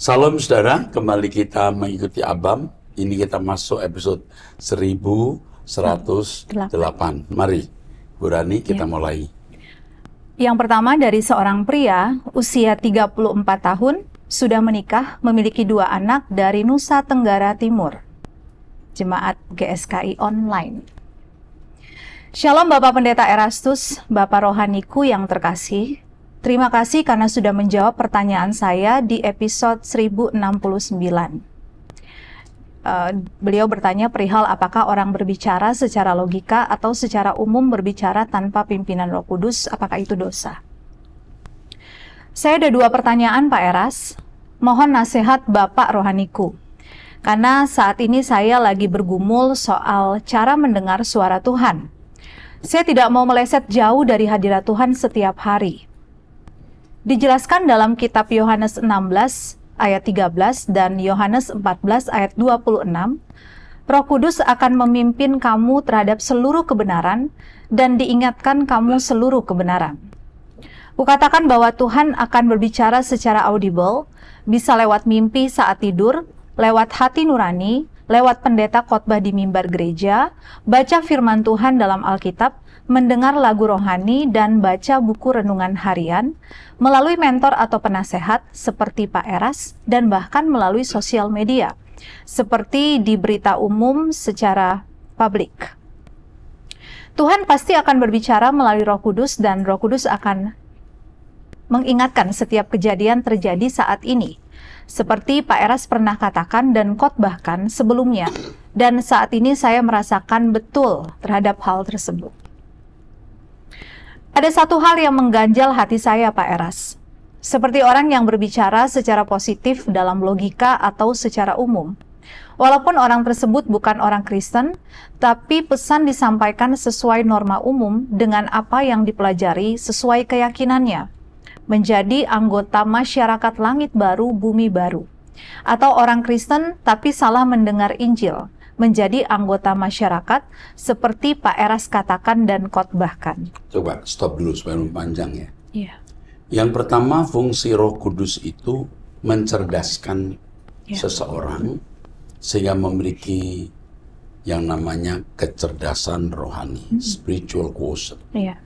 Salam saudara, kembali kita mengikuti Abam. Ini kita masuk episode 1108. Mari, Bu Rani, kita mulai. Yang pertama dari seorang pria, usia 34 tahun, sudah menikah, memiliki 2 anak dari Nusa Tenggara Timur. Jemaat GSKI Online. Shalom Bapak Pendeta Erastus, Bapak Rohaniku yang terkasih. Terima kasih karena sudah menjawab pertanyaan saya di episode 1069. Beliau bertanya perihal apakah orang berbicara secara logika atau secara umum berbicara tanpa pimpinan Roh Kudus, apakah itu dosa? Saya ada 2 pertanyaan Pak Eras. Mohon nasihat Bapak Rohaniku. Karena saat ini saya lagi bergumul soal cara mendengar suara Tuhan. Saya tidak mau meleset jauh dari hadirat Tuhan setiap hari. Dijelaskan dalam kitab Yohanes 16 ayat 13 dan Yohanes 14 ayat 26, Roh Kudus akan memimpin kamu terhadap seluruh kebenaran dan diingatkan kamu seluruh kebenaran. Kukatakan bahwa Tuhan akan berbicara secara audible, bisa lewat mimpi saat tidur, lewat hati nurani, lewat pendeta khotbah di mimbar gereja, baca firman Tuhan dalam Alkitab, mendengar lagu rohani, dan baca buku renungan harian, melalui mentor atau penasehat seperti Pak Eras, dan bahkan melalui sosial media, seperti di berita umum secara publik. Tuhan pasti akan berbicara melalui Roh Kudus, dan Roh Kudus akan mengingatkan setiap kejadian terjadi saat ini. Seperti Pak Eras pernah katakan dan khotbahkan sebelumnya, dan saat ini saya merasakan betul terhadap hal tersebut. Ada satu hal yang mengganjal hati saya, Pak Eras. Seperti orang yang berbicara secara positif dalam logika atau secara umum. Walaupun orang tersebut bukan orang Kristen, tapi pesan disampaikan sesuai norma umum dengan apa yang dipelajari sesuai keyakinannya. Menjadi anggota masyarakat langit baru, bumi baru. Atau orang Kristen tapi salah mendengar Injil. Menjadi anggota masyarakat seperti Pak Eras katakan dan khotbahkan. Coba stop dulu supaya panjang ya. Iya. Yang pertama, fungsi Roh Kudus itu mencerdaskan seseorang sehingga memiliki yang namanya kecerdasan rohani, spiritual quotient. Iya.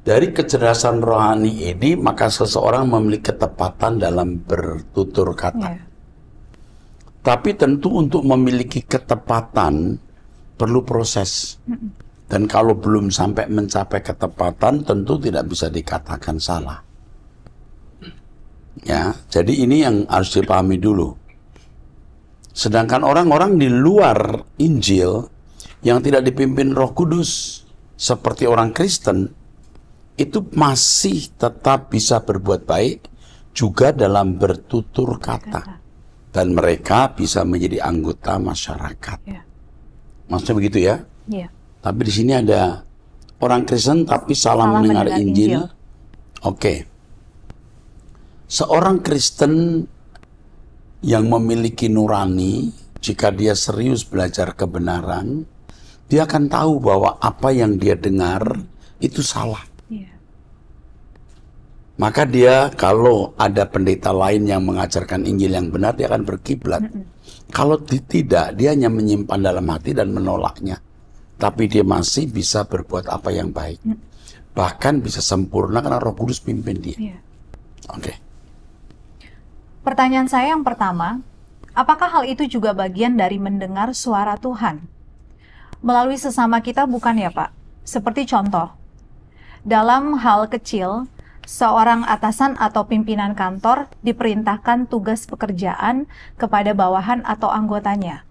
Dari kecerdasan rohani ini, maka seseorang memiliki ketepatan dalam bertutur kata. Iya. Tapi tentu untuk memiliki ketepatan perlu proses. Dan kalau belum sampai mencapai ketepatan, tentu tidak bisa dikatakan salah. Ya, jadi ini yang harus dipahami dulu. Sedangkan orang-orang di luar Injil yang tidak dipimpin Roh Kudus, seperti orang Kristen, itu masih tetap bisa berbuat baik juga dalam bertutur kata. Dan mereka bisa menjadi anggota masyarakat. Ya. Maksudnya begitu ya? Ya. Tapi di sini ada orang Kristen tapi salah mendengar Injil. Oke. Seorang Kristen yang memiliki nurani, jika dia serius belajar kebenaran, dia akan tahu bahwa apa yang dia dengar itu salah. Maka dia kalau ada pendeta lain yang mengajarkan Injil yang benar, dia akan berkiblat. Kalau tidak, dia hanya menyimpan dalam hati dan menolaknya. Tapi dia masih bisa berbuat apa yang baik. Bahkan bisa sempurna karena Roh Kudus pimpin dia. Oke. Pertanyaan saya yang pertama, apakah hal itu juga bagian dari mendengar suara Tuhan? Melalui sesama kita bukan ya Pak? Seperti contoh, dalam hal kecil, seorang atasan atau pimpinan kantor diperintahkan tugas pekerjaan kepada bawahan atau anggotanya.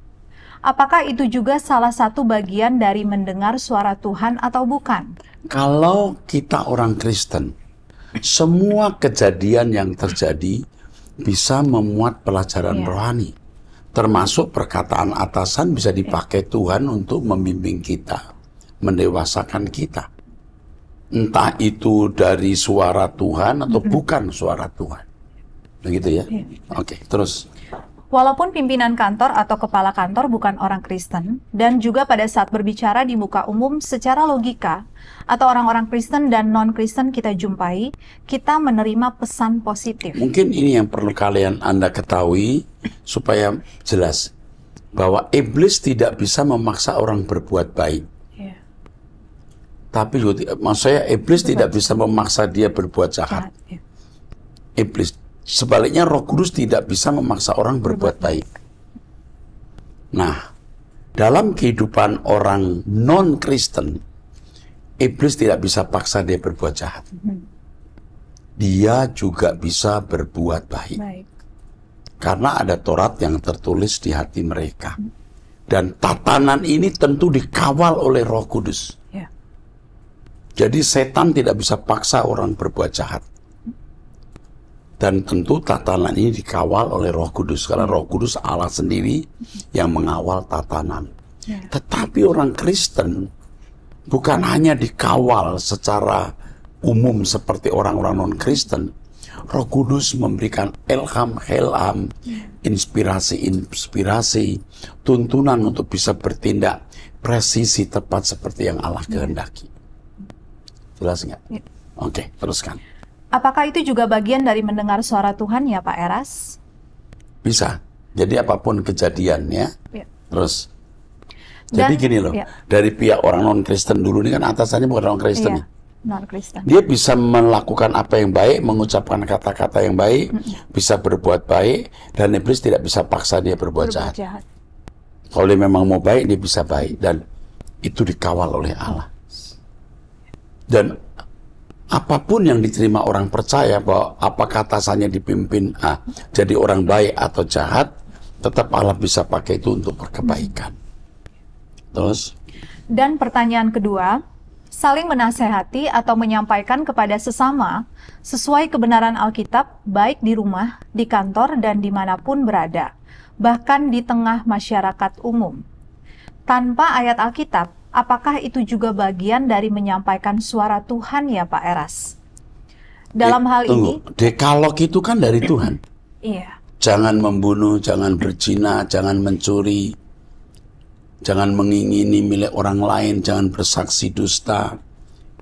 Apakah itu juga salah satu bagian dari mendengar suara Tuhan atau bukan? Kalau kita orang Kristen, semua kejadian yang terjadi bisa memuat pelajaran rohani. Termasuk perkataan atasan bisa dipakai Tuhan untuk membimbing kita, mendewasakan kita. Entah itu dari suara Tuhan atau bukan suara Tuhan. Begitu ya? Oke, terus. Walaupun pimpinan kantor atau kepala kantor bukan orang Kristen, dan juga pada saat berbicara di muka umum secara logika, atau orang-orang Kristen dan non-Kristen kita jumpai, kita menerima pesan positif. Mungkin ini yang perlu Anda ketahui supaya jelas bahwa iblis tidak bisa memaksa orang berbuat baik. Yeah. Tapi maksud saya iblis tidak bisa memaksa dia berbuat jahat. Yeah. Iblis. Sebaliknya Roh Kudus tidak bisa memaksa orang berbuat baik. Nah, dalam kehidupan orang non-Kristen, iblis tidak bisa paksa dia berbuat jahat. Dia juga bisa berbuat baik. Karena ada Taurat yang tertulis di hati mereka. Dan tatanan ini tentu dikawal oleh Roh Kudus. Yeah. Jadi setan tidak bisa paksa orang berbuat jahat. Dan tentu tatanan ini dikawal oleh Roh Kudus. Karena Roh Kudus Allah sendiri yang mengawal tatanan. Tetapi orang Kristen bukan hanya dikawal secara umum seperti orang-orang non-Kristen. Roh Kudus memberikan ilham, inspirasi, tuntunan untuk bisa bertindak presisi tepat seperti yang Allah kehendaki. Jelas nggak? Oke, teruskan. Apakah itu juga bagian dari mendengar suara Tuhan ya Pak Eras? Bisa. Jadi apapun kejadiannya, terus. Jadi gini loh, dari pihak orang non-Kristen dulu ini kan atasannya bukan orang Kristen. Non-Kristen. Dia bisa melakukan apa yang baik, mengucapkan kata-kata yang baik, bisa berbuat baik, dan iblis tidak bisa paksa dia berbuat jahat. Kalau dia memang mau baik, dia bisa baik, dan itu dikawal oleh Allah. Dan apapun yang diterima orang percaya bahwa apakah atasannya dipimpin jadi orang baik atau jahat, tetap Allah bisa pakai itu untuk berkebaikan. Terus? Dan pertanyaan kedua, saling menasehati atau menyampaikan kepada sesama sesuai kebenaran Alkitab, baik di rumah, di kantor, dan dimanapun berada, bahkan di tengah masyarakat umum. Tanpa ayat Alkitab, apakah itu juga bagian dari menyampaikan suara Tuhan ya Pak Eras? Dalam hal ini, Dekalog itu kan dari Tuhan. Iya. Jangan membunuh, jangan berzina, jangan mencuri, jangan mengingini milik orang lain, jangan bersaksi dusta.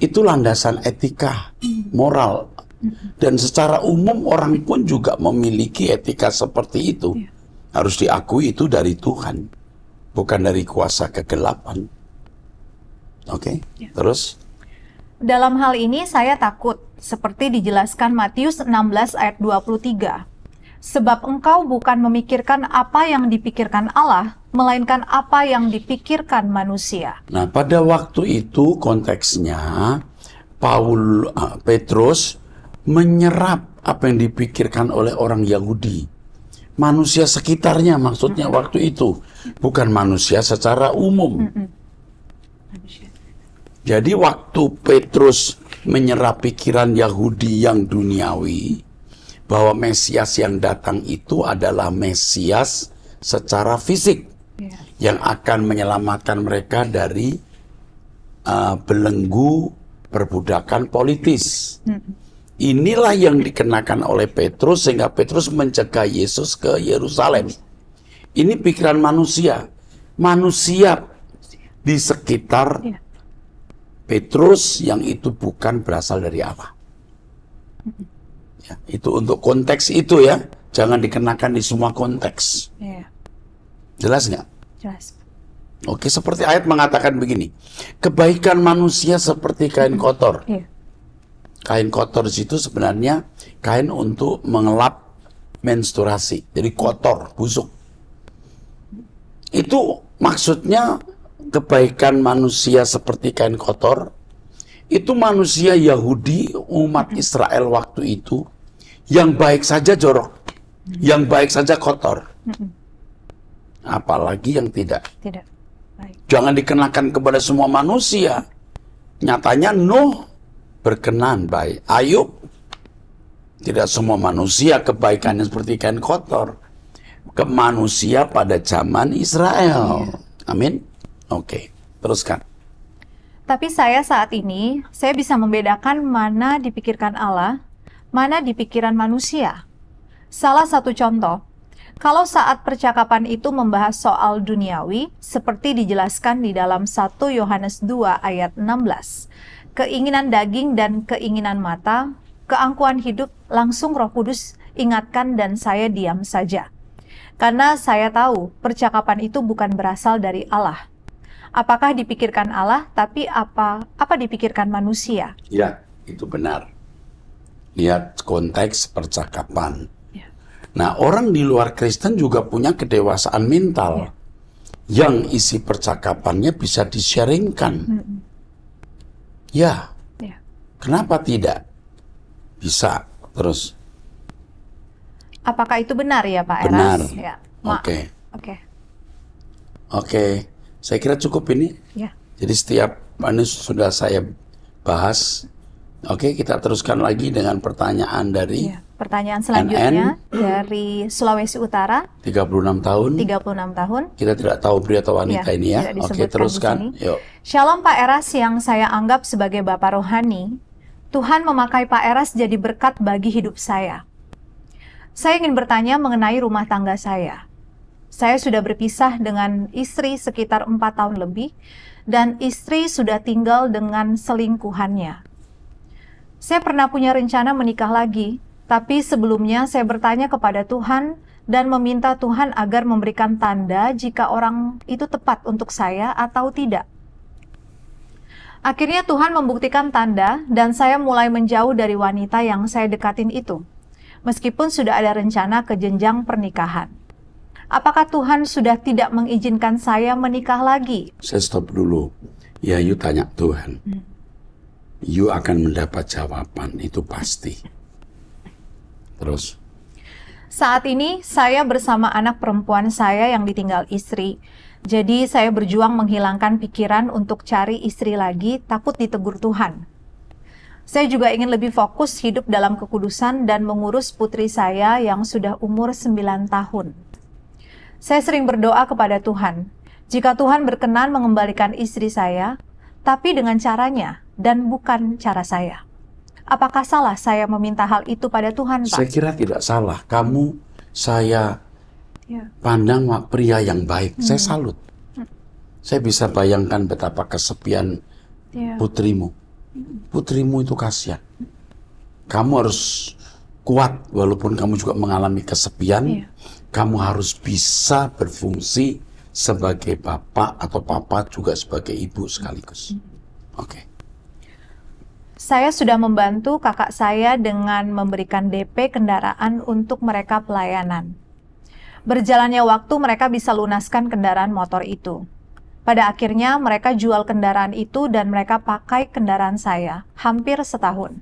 Itu landasan etika, moral. Dan secara umum orang pun juga memiliki etika seperti itu. Harus diakui itu dari Tuhan, bukan dari kuasa kegelapan. Oke, terus? Dalam hal ini saya takut, seperti dijelaskan Matius 16 ayat 23. Sebab engkau bukan memikirkan apa yang dipikirkan Allah, melainkan apa yang dipikirkan manusia. Nah, pada waktu itu konteksnya, Petrus menyerap apa yang dipikirkan oleh orang Yahudi. Manusia sekitarnya maksudnya waktu itu, bukan manusia secara umum. Jadi waktu Petrus menyerap pikiran Yahudi yang duniawi, bahwa Mesias yang datang itu adalah Mesias secara fisik, yang akan menyelamatkan mereka dari belenggu perbudakan politis. Inilah yang dikenakan oleh Petrus, sehingga Petrus mencegah Yesus ke Yerusalem. Ini pikiran manusia. Manusia di sekitar Petrus yang itu bukan berasal dari Allah. Ya, itu untuk konteks itu ya. Jangan dikenakan di semua konteks. Jelas nggak? Jelas. Oke, seperti ayat mengatakan begini. Kebaikan manusia seperti kain kotor. Kain kotor di situ sebenarnya kain untuk mengelap menstruasi. Jadi kotor, busuk. Itu maksudnya kebaikan manusia seperti kain kotor. Itu manusia Yahudi, umat Israel waktu itu, yang baik saja jorok, yang baik saja kotor. Apalagi yang tidak. Baik. Jangan dikenakan kepada semua manusia. Nyatanya Nuh berkenan baik. Ayub, tidak semua manusia kebaikannya seperti kain kotor. Ke manusia pada zaman Israel. Amin. Oke, teruskan. Tapi saya saat ini, saya bisa membedakan mana dipikirkan Allah, mana di pikiran manusia. Salah satu contoh, Kalau saat percakapan itu membahas soal duniawi, seperti dijelaskan di dalam 1 Yohanes 2 ayat 16, keinginan daging dan keinginan mata, keangkuhan hidup, langsung Roh Kudus ingatkan dan saya diam saja. Karena saya tahu percakapan itu bukan berasal dari Allah. Apakah dipikirkan Allah, tapi apa dipikirkan manusia? Ya, itu benar. Lihat konteks percakapan. Ya. Nah, orang di luar Kristen juga punya kedewasaan mental. Yang isi percakapannya bisa di-sharingkan. Ya. Kenapa tidak? Bisa. Terus. Apakah itu benar ya Pak Eras? Benar. Ya. Oke. Saya kira cukup ini. Ya. Jadi setiap ini sudah saya bahas. Oke, kita teruskan lagi dengan pertanyaan dari pertanyaan selanjutnya dari Sulawesi Utara. 36 tahun. 36 tahun. Kita tidak tahu pria atau wanita ini ya. Oke, teruskan. Yuk. Shalom Pak Eras yang saya anggap sebagai Bapak Rohani. Tuhan memakai Pak Eras jadi berkat bagi hidup saya. Saya ingin bertanya mengenai rumah tangga saya. Saya sudah berpisah dengan istri sekitar 4 tahun lebih, dan istri sudah tinggal dengan selingkuhannya. Saya pernah punya rencana menikah lagi, tapi sebelumnya saya bertanya kepada Tuhan dan meminta Tuhan agar memberikan tanda jika orang itu tepat untuk saya atau tidak. Akhirnya Tuhan membuktikan tanda dan saya mulai menjauh dari wanita yang saya dekatin itu, meskipun sudah ada rencana ke jenjang pernikahan. Apakah Tuhan sudah tidak mengizinkan saya menikah lagi? Saya stop dulu. Ya, you tanya Tuhan. You akan mendapat jawaban, itu pasti. Terus? Saat ini saya bersama anak perempuan saya yang ditinggal istri. Jadi saya berjuang menghilangkan pikiran untuk cari istri lagi, takut ditegur Tuhan. Saya juga ingin lebih fokus hidup dalam kekudusan dan mengurus putri saya yang sudah umur 9 tahun. Saya sering berdoa kepada Tuhan, jika Tuhan berkenan mengembalikan istri saya, tapi dengan caranya dan bukan cara saya. Apakah salah saya meminta hal itu pada Tuhan, Pak? Saya kira tidak salah. Kamu, saya pandang pria yang baik. Saya salut. Saya bisa bayangkan betapa kesepian putrimu. Putrimu itu kasihan. Kamu harus kuat, walaupun kamu juga mengalami kesepian. Kamu harus bisa berfungsi sebagai bapak atau papa juga sebagai ibu sekaligus. Oke. Saya sudah membantu kakak saya dengan memberikan DP kendaraan untuk mereka pelayanan. Berjalannya waktu mereka bisa lunaskan kendaraan motor itu. Pada akhirnya mereka jual kendaraan itu dan mereka pakai kendaraan saya hampir setahun.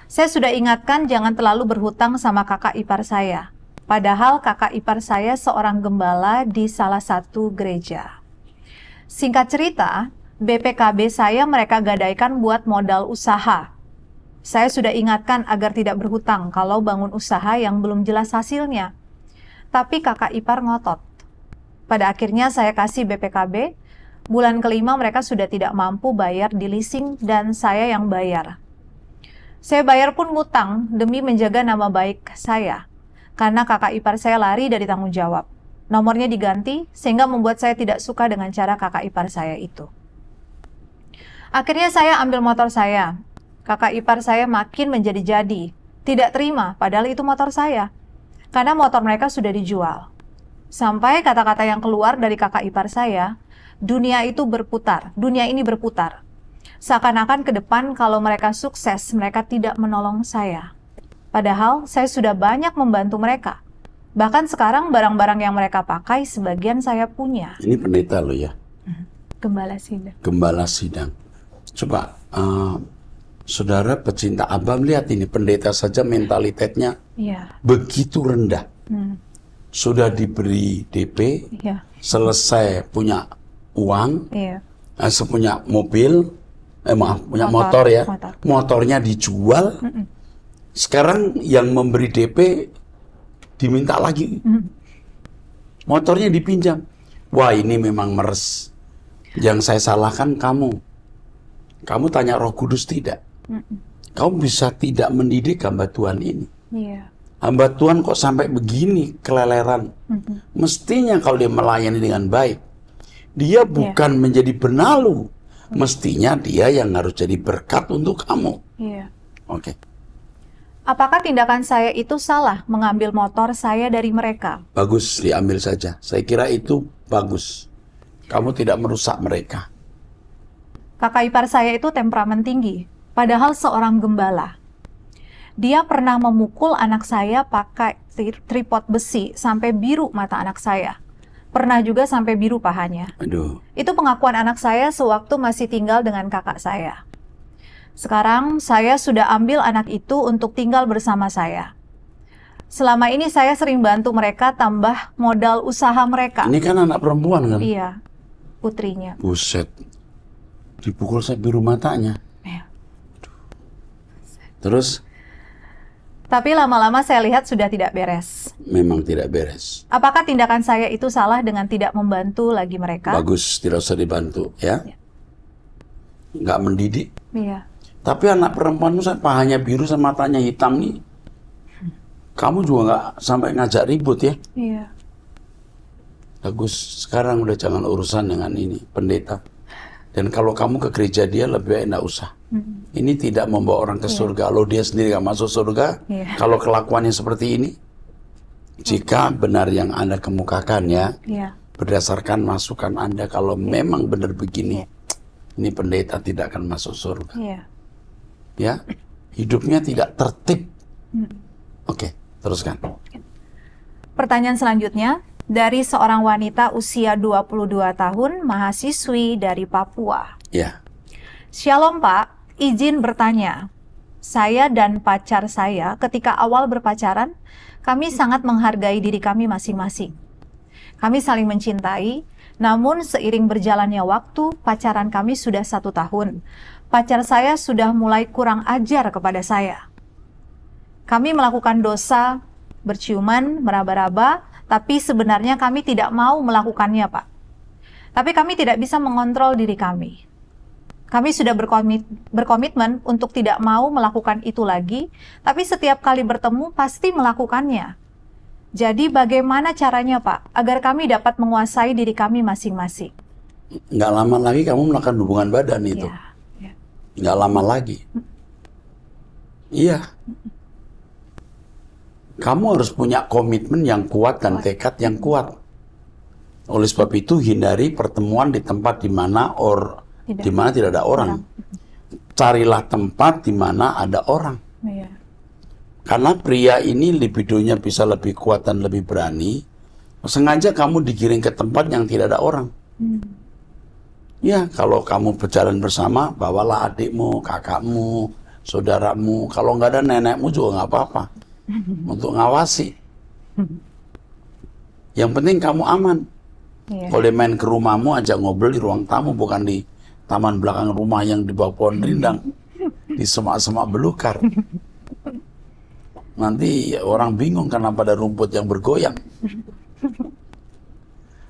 Saya sudah ingatkan jangan terlalu berhutang sama kakak ipar saya. Padahal kakak ipar saya seorang gembala di salah satu gereja. Singkat cerita, BPKB saya mereka gadaikan buat modal usaha. Saya sudah ingatkan agar tidak berhutang kalau bangun usaha yang belum jelas hasilnya. Tapi kakak ipar ngotot. Pada akhirnya saya kasih BPKB, bulan kelima mereka sudah tidak mampu bayar di leasing dan saya yang bayar. Saya bayar pun ngutang demi menjaga nama baik saya. Karena kakak ipar saya lari dari tanggung jawab. Nomornya diganti, sehingga membuat saya tidak suka dengan cara kakak ipar saya itu. Akhirnya saya ambil motor saya. Kakak ipar saya makin menjadi-jadi. Tidak terima, padahal itu motor saya. Karena motor mereka sudah dijual. Sampai kata-kata yang keluar dari kakak ipar saya, dunia ini berputar. Seakan-akan ke depan kalau mereka sukses, mereka tidak menolong saya. Padahal saya sudah banyak membantu mereka. Bahkan sekarang barang-barang yang mereka pakai sebagian saya punya. Ini pendeta loh ya? Gembala sidang. Gembala sidang. Coba, saudara pecinta Abam, lihat ini pendeta saja mentalitasnya begitu rendah. Sudah diberi DP, selesai punya uang, punya mobil, punya motor ya, motornya dijual. Sekarang yang memberi DP diminta lagi. Motornya dipinjam. Wah, ini memang meres. Yang saya salahkan kamu. Kamu tanya Roh Kudus tidak? Kamu bisa tidak mendidik hamba Tuhan ini. hamba Tuhan kok sampai begini keleleran. Mestinya kalau dia melayani dengan baik, dia bukan menjadi benalu. Mestinya dia yang harus jadi berkat untuk kamu. Oke. Apakah tindakan saya itu salah mengambil motor saya dari mereka? Bagus, diambil saja. Saya kira itu bagus. Kamu tidak merusak mereka. Kakak ipar saya itu temperamen tinggi, padahal seorang gembala. Dia pernah memukul anak saya pakai tripod besi sampai biru mata anak saya. Pernah juga sampai biru pahanya. Aduh. Itu pengakuan anak saya sewaktu masih tinggal dengan kakak saya. Sekarang saya sudah ambil anak itu untuk tinggal bersama saya. Selama ini saya sering bantu mereka tambah modal usaha mereka. Ini kan anak perempuan kan? Iya, putrinya. Buset. Dipukul sampai biru matanya. Terus? Tapi lama-lama saya lihat sudah tidak beres. Memang tidak beres. Apakah tindakan saya itu salah dengan tidak membantu lagi mereka? Bagus, tidak usah dibantu, ya. Nggak mendidik. Iya. Tapi anak perempuan itu pahanya biru sama matanya hitam nih. Kamu juga nggak sampai ngajak ribut ya. Iya. Bagus, sekarang udah jangan urusan dengan ini, pendeta. Dan kalau kamu ke gereja dia lebih baik nggak usah. Ini tidak membawa orang ke surga. Kalau dia sendiri nggak masuk surga, kalau kelakuannya seperti ini, jika benar yang Anda kemukakan ya, berdasarkan masukan Anda, kalau memang benar begini, ini pendeta tidak akan masuk surga. Ya, hidupnya tidak tertib. Oke, teruskan. Pertanyaan selanjutnya dari seorang wanita usia 22 tahun, mahasiswi dari Papua. Ya. Shalom Pak, izin bertanya. Saya dan pacar saya ketika awal berpacaran, kami sangat menghargai diri kami masing-masing. Kami saling mencintai, namun seiring berjalannya waktu, pacaran kami sudah 1 tahun. Pacar saya sudah mulai kurang ajar kepada saya. Kami melakukan dosa, berciuman, meraba-raba, tapi sebenarnya kami tidak mau melakukannya, Pak. Tapi kami tidak bisa mengontrol diri kami. Kami sudah berkomitmen untuk tidak mau melakukan itu lagi, tapi setiap kali bertemu pasti melakukannya. Jadi bagaimana caranya, Pak, agar kami dapat menguasai diri kami masing-masing? Nggak lama lagi kamu melakukan hubungan badan itu. Nggak lama lagi. Iya. Kamu harus punya komitmen yang kuat dan tekad yang kuat. Oleh sebab itu hindari pertemuan di tempat di mana tidak ada orang. Carilah tempat di mana ada orang. Karena pria ini libidonya bisa lebih kuat dan lebih berani. Sengaja kamu digiring ke tempat yang tidak ada orang. Ya, kalau kamu berjalan bersama, bawalah adikmu, kakakmu, saudaramu. Kalau nggak ada nenekmu juga nggak apa-apa. Untuk ngawasi. Yang penting kamu aman. Kalau dia main ke rumahmu, ajak ngobrol di ruang tamu, bukan di taman belakang rumah yang di bawah pohon rindang, di semak-semak belukar. Nanti orang bingung kenapa ada rumput yang bergoyang.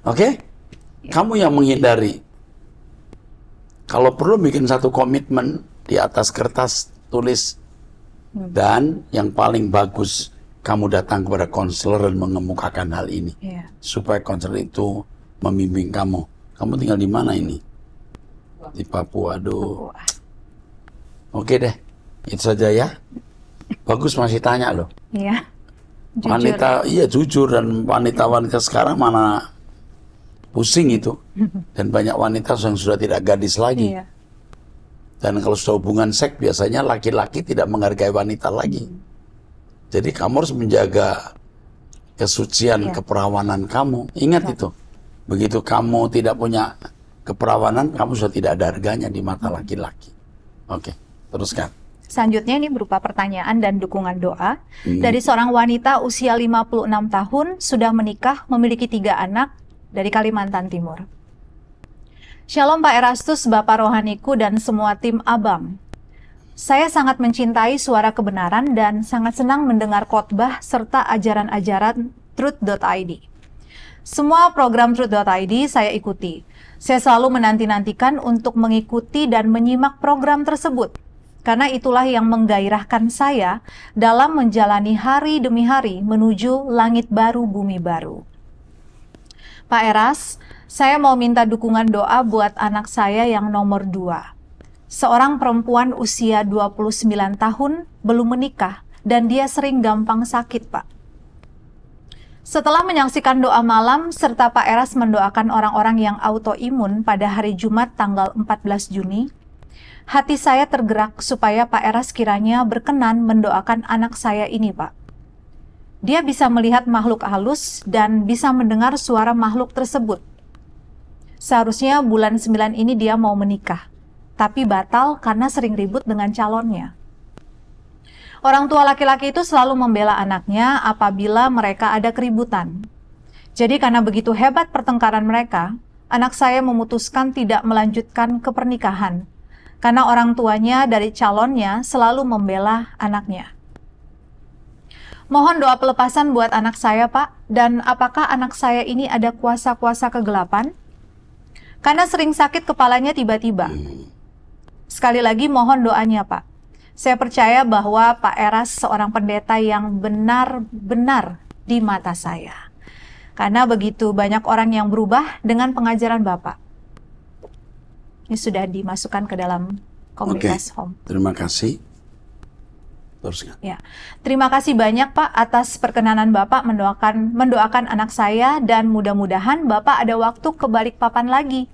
Oke? Kamu yang menghindari. Kalau perlu bikin satu komitmen di atas kertas, tulis. Dan yang paling bagus, kamu datang kepada konselor dan mengemukakan hal ini. Supaya konselor itu membimbing kamu. Kamu tinggal di mana ini? Di Papua. Aduh. Oke deh. Itu saja ya. Bagus masih tanya loh. Iya. Jujur. Wanita, iya jujur. Dan wanita-wanita sekarang mana pusing itu. Dan banyak wanita yang sudah tidak gadis lagi. Dan kalau sudah hubungan seks, biasanya laki-laki tidak menghargai wanita lagi. Jadi kamu harus menjaga kesucian, keperawanan kamu. Ingat itu. Begitu kamu tidak punya keperawanan, kamu sudah tidak ada harganya di mata laki-laki. Oke, teruskan. Selanjutnya ini berupa pertanyaan dan dukungan doa. Dari seorang wanita usia 56 tahun, sudah menikah, memiliki 3 anak dari Kalimantan Timur. Shalom Pak Erastus, Bapak Rohaniku, dan semua tim Abam. Saya sangat mencintai suara kebenaran dan sangat senang mendengar khotbah serta ajaran-ajaran Truth.id. Semua program Truth.id saya ikuti. Saya selalu menanti-nantikan untuk mengikuti dan menyimak program tersebut. karena itulah yang menggairahkan saya dalam menjalani hari demi hari menuju langit baru, bumi baru. Pak Eras, saya mau minta dukungan doa buat anak saya yang nomor 2. Seorang perempuan usia 29 tahun, belum menikah, dan dia sering gampang sakit, Pak. Setelah menyaksikan doa malam, serta Pak Eras mendoakan orang-orang yang autoimun pada hari Jumat tanggal 14 Juni, hati saya tergerak supaya Pak Eras kiranya berkenan mendoakan anak saya ini, Pak. Dia bisa melihat makhluk halus dan bisa mendengar suara makhluk tersebut. Seharusnya bulan 9 ini dia mau menikah, tapi batal karena sering ribut dengan calonnya. Orang tua laki-laki itu selalu membela anaknya apabila mereka ada keributan. Jadi karena begitu hebat pertengkaran mereka, anak saya memutuskan tidak melanjutkan ke pernikahan. Karena orang tuanya dari calonnya selalu membela anaknya. Mohon doa pelepasan buat anak saya, Pak. Dan apakah anak saya ini ada kuasa-kuasa kegelapan? Karena sering sakit kepalanya tiba-tiba. Sekali lagi mohon doanya, Pak. Saya percaya bahwa Pak Eras seorang pendeta yang benar-benar di mata saya. Karena begitu banyak orang yang berubah dengan pengajaran Bapak. Ini sudah dimasukkan ke dalam komunitas home. Terima kasih. Teruskan. Ya. Terima kasih banyak Pak atas perkenanan Bapak mendoakan anak saya, dan mudah-mudahan Bapak ada waktu ke Balikpapan lagi.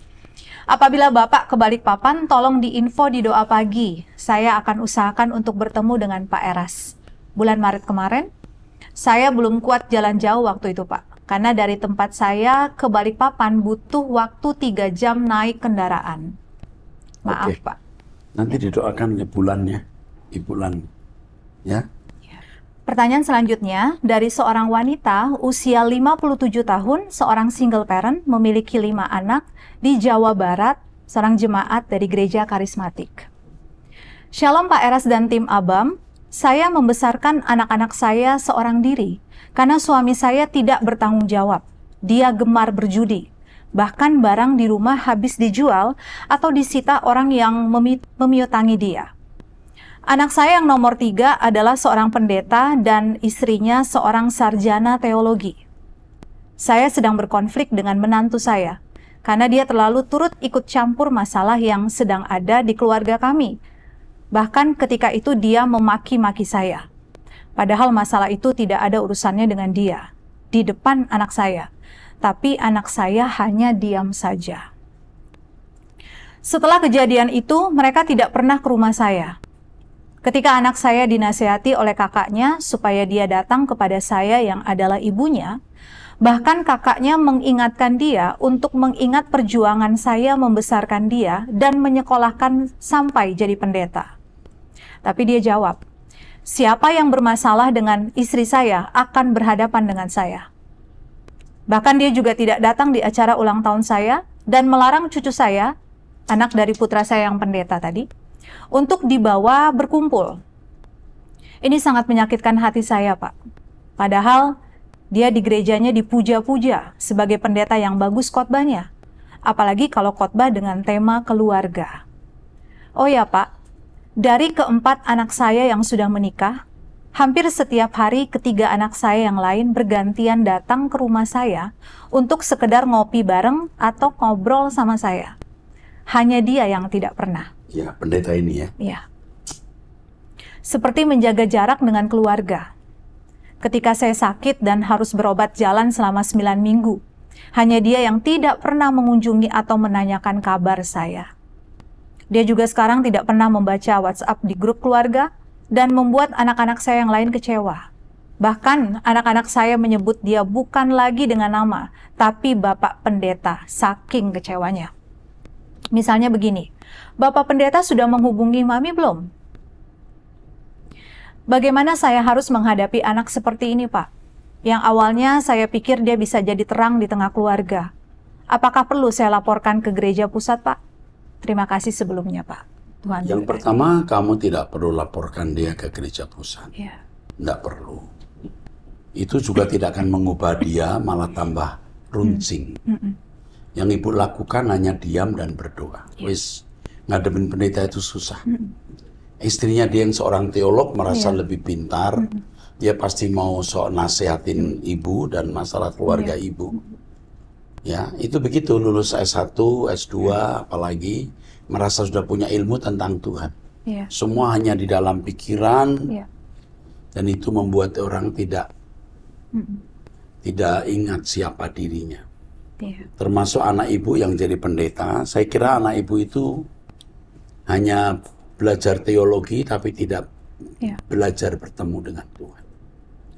Apabila Bapak ke Balikpapan, tolong diinfo di doa pagi. Saya akan usahakan untuk bertemu dengan Pak Eras. Bulan Maret kemarin, saya belum kuat jalan jauh waktu itu, Pak. Karena dari tempat saya ke Balikpapan butuh waktu 3 jam naik kendaraan. Maaf, Pak. Nanti didoakan bulannya, di bulan. Ya. Pertanyaan selanjutnya, dari seorang wanita usia 57 tahun, seorang single parent, memiliki 5 anak di Jawa Barat, seorang jemaat dari gereja karismatik. Shalom Pak Eras dan tim Abam, saya membesarkan anak-anak saya seorang diri, karena suami saya tidak bertanggung jawab. Dia gemar berjudi, bahkan barang di rumah habis dijual atau disita orang yang memiutangi dia. Anak saya yang nomor 3 adalah seorang pendeta dan istrinya seorang sarjana teologi. Saya sedang berkonflik dengan menantu saya, karena dia terlalu turut ikut campur masalah yang sedang ada di keluarga kami. Bahkan ketika itu dia memaki-maki saya. Padahal masalah itu tidak ada urusannya dengan dia, di depan anak saya. Tapi anak saya hanya diam saja. Setelah kejadian itu, mereka tidak pernah ke rumah saya. Ketika anak saya dinasihati oleh kakaknya supaya dia datang kepada saya yang adalah ibunya, bahkan kakaknya mengingatkan dia untuk mengingat perjuangan saya membesarkan dia dan menyekolahkan sampai jadi pendeta. Tapi dia jawab, siapa yang bermasalah dengan istri saya akan berhadapan dengan saya. Bahkan dia juga tidak datang di acara ulang tahun saya dan melarang cucu saya, anak dari putra saya yang pendeta tadi, untuk dibawa berkumpul. Ini sangat menyakitkan hati saya, Pak. Padahal dia di gerejanya dipuja-puja sebagai pendeta yang bagus khotbahnya. Apalagi kalau khotbah dengan tema keluarga. Oh ya, Pak, dari keempat anak saya yang sudah menikah, hampir setiap hari ketiga anak saya yang lain bergantian datang ke rumah saya untuk sekedar ngopi bareng atau ngobrol sama saya. Hanya dia yang tidak pernah. Ya, pendeta ini ya. Ya. Seperti menjaga jarak dengan keluarga. Ketika saya sakit dan harus berobat jalan selama 9 minggu, hanya dia yang tidak pernah mengunjungi atau menanyakan kabar saya. Dia juga sekarang tidak pernah membaca WhatsApp di grup keluarga dan membuat anak-anak saya yang lain kecewa. Bahkan anak-anak saya menyebut dia bukan lagi dengan nama, tapi Bapak Pendeta, saking kecewanya. Misalnya begini, Bapak Pendeta sudah menghubungi Mami belum? Bagaimana saya harus menghadapi anak seperti ini, Pak? Yang awalnya saya pikir dia bisa jadi terang di tengah keluarga. Apakah perlu saya laporkan ke gereja pusat, Pak? Terima kasih sebelumnya, Pak. Tuhan Yang pertama, kamu tidak perlu laporkan dia ke gereja pusat. Ya. Tidak perlu. Itu juga tidak akan mengubah dia, malah tambah runcing. Yang ibu lakukan hanya diam dan berdoa. Wis, ngadepin pendeta itu susah. istrinya dia yang seorang teolog merasa Iya. lebih pintar, dia pasti mau nasehatin ibu dan masalah keluarga ibu. Ya, itu begitu lulus S1, S2, apalagi merasa sudah punya ilmu tentang Tuhan. Iya. Semua hanya di dalam pikiran, Iya. dan itu membuat orang tidak ingat siapa dirinya. Iya. Termasuk anak ibu yang jadi pendeta, saya kira anak ibu itu hanya belajar teologi tapi tidak Iya. belajar bertemu dengan Tuhan.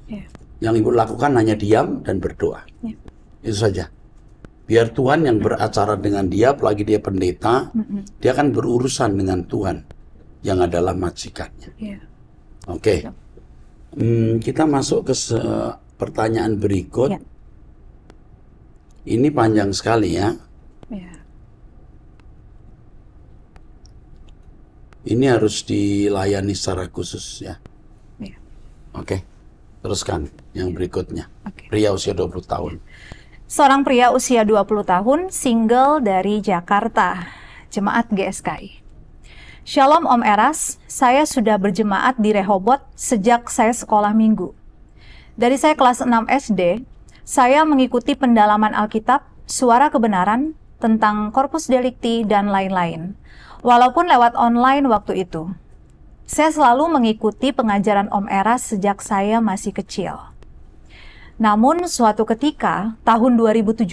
Iya. Yang ibu lakukan hanya diam dan berdoa. Iya. Itu saja. Biar Tuhan yang beracara dengan dia, apalagi dia pendeta, dia akan berurusan dengan Tuhan yang adalah majikannya. Iya. Oke. Kita masuk ke pertanyaan berikut. Ya. Ini panjang sekali ya. Iya. Ini harus dilayani secara khusus ya. Iya. Oke. Teruskan yang berikutnya. Oke. Pria usia 20 tahun. Seorang pria usia 20 tahun, single dari Jakarta, jemaat GSKI. Shalom Om Eras, saya sudah berjemaat di Rehoboth sejak saya sekolah minggu. Dari saya kelas 6 SD, saya mengikuti pendalaman Alkitab, suara kebenaran, tentang Corpus Delicti, dan lain-lain. Walaupun lewat online waktu itu. Saya selalu mengikuti pengajaran Om Eras sejak saya masih kecil. Namun suatu ketika, tahun 2017,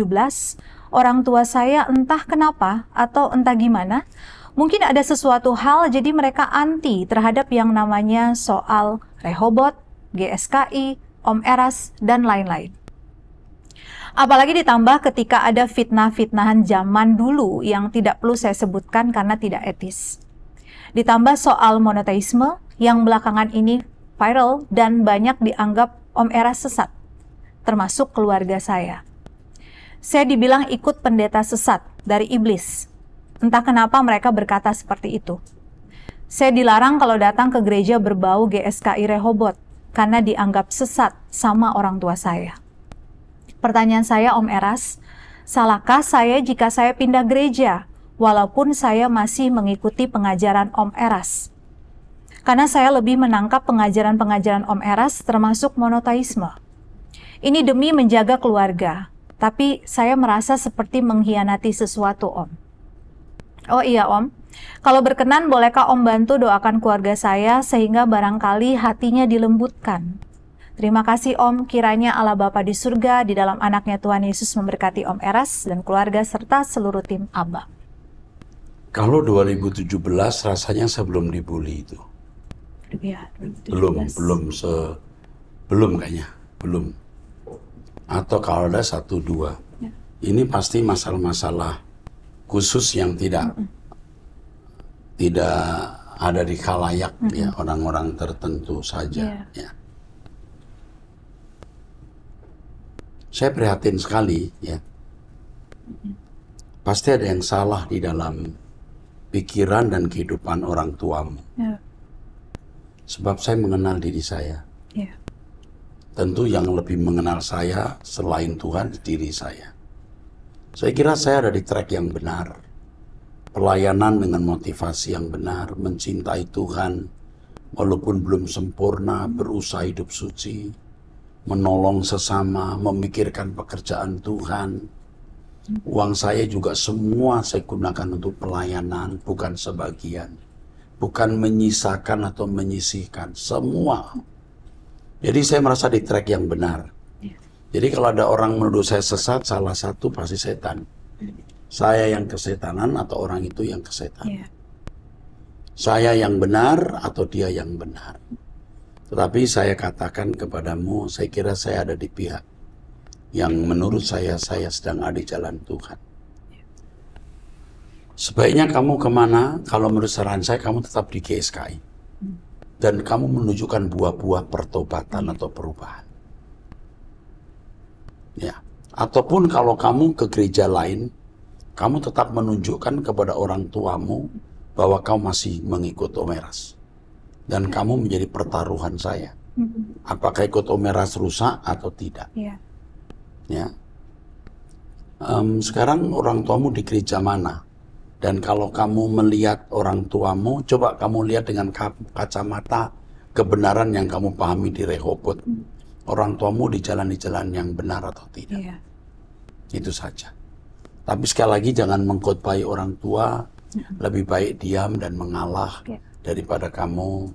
orang tua saya entah kenapa atau entah gimana, mungkin ada sesuatu hal jadi mereka anti terhadap yang namanya soal Rehoboth, GSKI, Om Eras, dan lain-lain. Apalagi ditambah ketika ada fitnah-fitnahan zaman dulu yang tidak perlu saya sebutkan karena tidak etis. Ditambah soal monoteisme yang belakangan ini viral dan banyak dianggap Om Eras sesat, termasuk keluarga saya. Saya dibilang ikut pendeta sesat dari iblis. Entah kenapa mereka berkata seperti itu. Saya dilarang kalau datang ke gereja berbau GSKI Rehoboth karena dianggap sesat sama orang tua saya. Pertanyaan saya, Om Eras, salahkah saya jika saya pindah gereja walaupun saya masih mengikuti pengajaran Om Eras? Karena saya lebih menangkap pengajaran-pengajaran Om Eras termasuk monoteisme. Ini demi menjaga keluarga, tapi saya merasa seperti mengkhianati sesuatu, Om. Oh iya, Om. Kalau berkenan, bolehkah Om bantu doakan keluarga saya sehingga barangkali hatinya dilembutkan? Terima kasih, Om. Kiranya Allah Bapa di surga, di dalam anaknya Tuhan Yesus memberkati Om Eras dan keluarga serta seluruh tim Abba. Kalau 2017 rasanya sebelum dibully itu. Ya, 2017. Belum kayaknya, belum. Atau kalau ada 1-2. Ya. Ini pasti masalah-masalah khusus yang tidak ada di khalayak ya, orang-orang tertentu saja ya. Saya prihatin sekali ya. Pasti ada yang salah di dalam pikiran dan kehidupan orang tuamu. Ya. Sebab saya mengenal diri saya. Ya. Tentu yang lebih mengenal saya selain Tuhan, diri saya. Saya kira saya ada di track yang benar. Pelayanan dengan motivasi yang benar, mencintai Tuhan, walaupun belum sempurna, berusaha hidup suci, menolong sesama, memikirkan pekerjaan Tuhan. Uang saya juga semua saya gunakan untuk pelayanan, bukan sebagian. Bukan menyisakan atau menyisihkan, semua. Jadi saya merasa di track yang benar. Jadi kalau ada orang menuduh saya sesat, salah satu pasti setan. Saya yang kesetanan atau orang itu yang kesetanan. Saya yang benar atau dia yang benar. Tetapi saya katakan kepadamu, saya kira saya ada di pihak yang menurut saya sedang ada di jalan Tuhan. Sebaiknya kamu kemana? Kalau menurut saran saya, kamu tetap di GSKI. Dan kamu menunjukkan buah-buah pertobatan atau perubahan. Ya. Ataupun kalau kamu ke gereja lain, kamu tetap menunjukkan kepada orang tuamu bahwa kamu masih mengikut Om Eras. Dan kamu menjadi pertaruhan saya. Apakah ikut Om Eras rusak atau tidak? Ya. Sekarang orang tuamu di gereja mana? Dan kalau kamu melihat orang tuamu, coba kamu lihat dengan kacamata kebenaran yang kamu pahami di Rehobot. Orang tuamu di jalan yang benar atau tidak. Iya. Itu saja. Tapi sekali lagi jangan mengkhotbahi orang tua. Lebih baik diam dan mengalah daripada kamu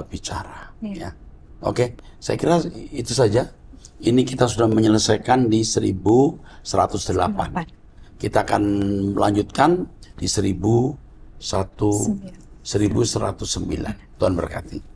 bicara. Ya. Oke, saya kira itu saja. Ini kita sudah menyelesaikan di 1108. Kita akan melanjutkan di 1109. Tuhan berkati.